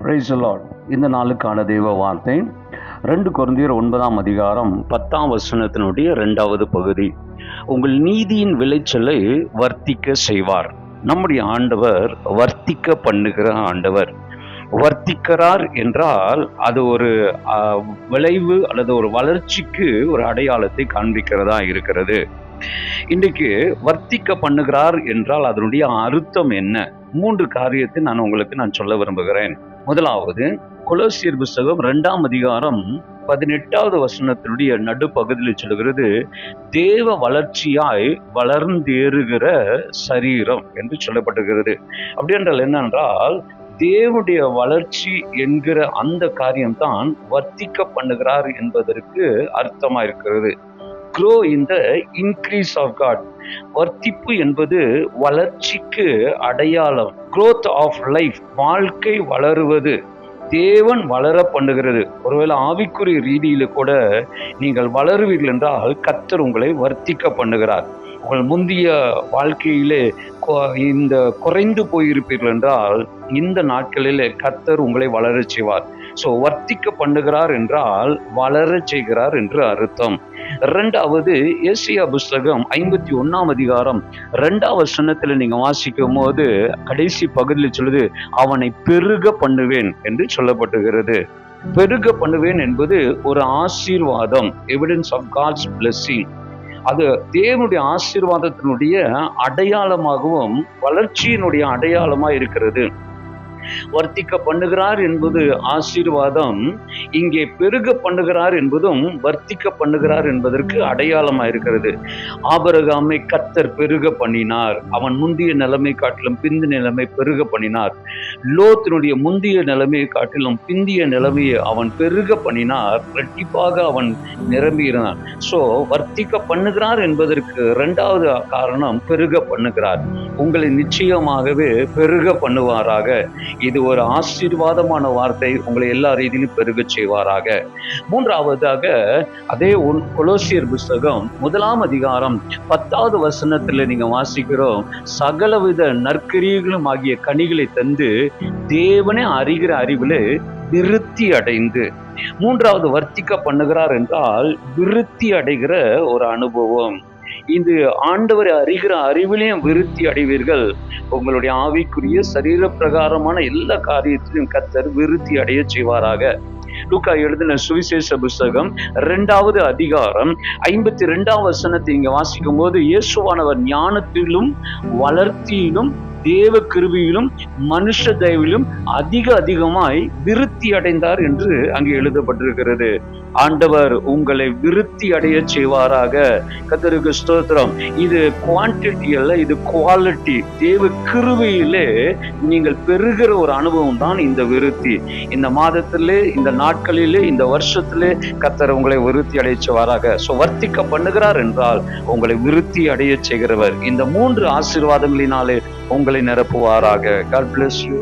Praise the Lord. இந்த நாளுக்கான தெய்வ வார்த்தை 2 கொரிந்தியர் 9ஆம் அதிகாரம் 10ஆம் வசனத்தினுடைய 2வது பகுதி. உங்கள் நீதியின் விளைச்சலை வர்த்திக்க செய்வார். நம்முடைய ஆண்டவர் வர்த்திக்க பண்ணுகிற ஆண்டவர். வர்த்திக்கிறார் என்றால் அது ஒரு விளைவு அல்லது ஒரு வளர்ச்சிக்கு ஒரு அடையாளத்தை காண்பிக்கிறதா இருக்கிறது. இன்றைக்கு வர்த்திக்க பண்ணுகிறார் என்றால் அதனுடைய அர்த்தம் என்ன? 3 காரியத்தை நான் சொல்ல விரும்புகிறேன். முதலாவது, கொலோசியர் புஸ்தகம் 2ஆம் அதிகாரம் 18வது வசனத்தினுடைய நடுப்பகுதியில் சொல்கிறது, தேவ வளர்ச்சியாய் வளர்ந்தேறுகிற சரீரம் என்று சொல்லப்பட்டிருக்கிறது. அப்படி என்றால் என்னென்றால், தேவனுடைய வளர்ச்சி என்கிற அந்த காரியம்தான் வர்த்திக்க பண்ணுகிறார் என்பதற்கு அர்த்தமா இருக்கிறது. grow in the increase of God. வர்த்திப்பு என்பது வளர்ச்சிக்கு அடையாளம். growth of life, வாழ்க்கை வளருவது, தேவன் வளர பண்ணுகிறது. ஒருவேளை ஆவிக்குரிய ரீதியில கூட நீங்கள் வளருவீர்கள் என்றால் கர்த்தர் உங்களை வர்த்திக்க பண்ணுகிறார். உங்கள் முந்தைய வாழ்க்கையிலே இந்த குறைந்து போயிருப்பீர்கள் என்றால் இந்த நாட்களிலே கர்த்தர் உங்களை வளர செய்வார். ஸோ வர்த்திக்க பண்ணுகிறார் என்றால் வளர செய்கிறார் என்று அர்த்தம். 2வது, ஏசாயா புஸ்தகம் 51ஆம் அதிகாரம் 2ஆம் வசனத்தில் நீங்க வாசிக்கும் போது கடைசி பகுதியில் சொல்லுது, அவனை பெருக பண்ணுவேன் என்று சொல்லப்பட்டுகிறது. பெருக பண்ணுவேன் என்பது ஒரு ஆசீர்வாதம், எவிடன்ஸ் ஆஃப் காட்ஸ் பிளெஸிங். அது தேவனுடைய ஆசீர்வாதத்தினுடைய அடையாளமாகவும் வளர்ச்சியினுடைய அடையாளமா இருக்கிறது. வர்த்திக்க பண்ணுகிறார் என்பது ஆசீர்வாதம், இங்கே பெருக பண்ணுகிறார் என்பதும் வர்த்திக்க பண்ணுகிறார் என்பதற்கு அடையாளமா இருக்கிறது. ஆபிரகாமை கர்த்தர் பெருக பண்ணினார். அவன் முந்திய நிலைமை காட்டிலும் பிந்திய நிலைமை பெருக பண்ணினார். லோத்தினுடைய முந்திய நிலைமையை காட்டிலும் பிந்திய நிலைமையை அவன் பெருக பண்ணினார். இரட்டிப்பாக அவன் நிரம்பினான். ஸோ வர்த்திக்க பண்ணுகிறார் என்பதற்கு 2வது காரணம் பெருக பண்ணுகிறார். உங்களை நிச்சயமாகவே பெருக பண்ணுவாராக. இது ஒரு ஆசீர்வாதமான வார்த்தை, உங்களை எல்லா ரீதியிலும் பெருக செய்வாராக. 3வதாக, அதே கொலோசியர் புஸ்தகம் 1ஆம் அதிகாரம் 10வது வசனத்துல நீங்க வாசிக்கிறோம், சகலவித நற்கிரியைகளும் ஆகிய கனிகளை தந்து தேவனை அறிகிற அறிவிலே விருத்தி அடைந்து. 3வது, வர்த்திக்க பண்ணுகிறார் என்றால் விருத்தி அடைகிற ஒரு அனுபவம். இது ஆண்டவரை அறிகிற அறிவிலையும் விருத்தி அடைவீர்கள். உங்களுடைய ஆவிக்குரிய சரீர பிரகாரமான எல்லா காரியத்திலும் கர்த்தர் விருத்தி அடைய செய்வாராக. லூக்கா எழுதின சுவிசேஷ புஸ்தகம் 2வது அதிகாரம் 52ஆம் வசனத்தை இங்க வாசிக்கும் போது, இயேசுவானவர் ஞானத்திலும் வளர்ச்சியிலும் தேவ கிருபையிலும் மனுஷ தயவிலும் அதிகமாய் விருத்தி அடைந்தார் என்று அங்கே எழுதப்பட்டிருக்கிறது. ஆண்டவர் உங்களை விருத்தி அடைய செய்வாராக. கர்த்தருக்கு ஸ்தோத்திரம். இது குவான்டிட்டி அல்ல, இது குவாலிட்டி. தேவ கிருபையிலே நீங்கள் பெறுகிற ஒரு அனுபவம் தான் இந்த விருத்தி. இந்த மாதத்திலே, இந்த நாட்களிலே, இந்த வருஷத்திலே கர்த்தர் உங்களை விருத்தி அடைய செய்வாராக. ஸோ வர்த்திக்க பண்ணுகிறார் என்றால் உங்களை விருத்தி அடைய செய்கிறவர். இந்த 3 ஆசீர்வாதங்களினாலே உங்களை நிரப்புவாராக. God bless you.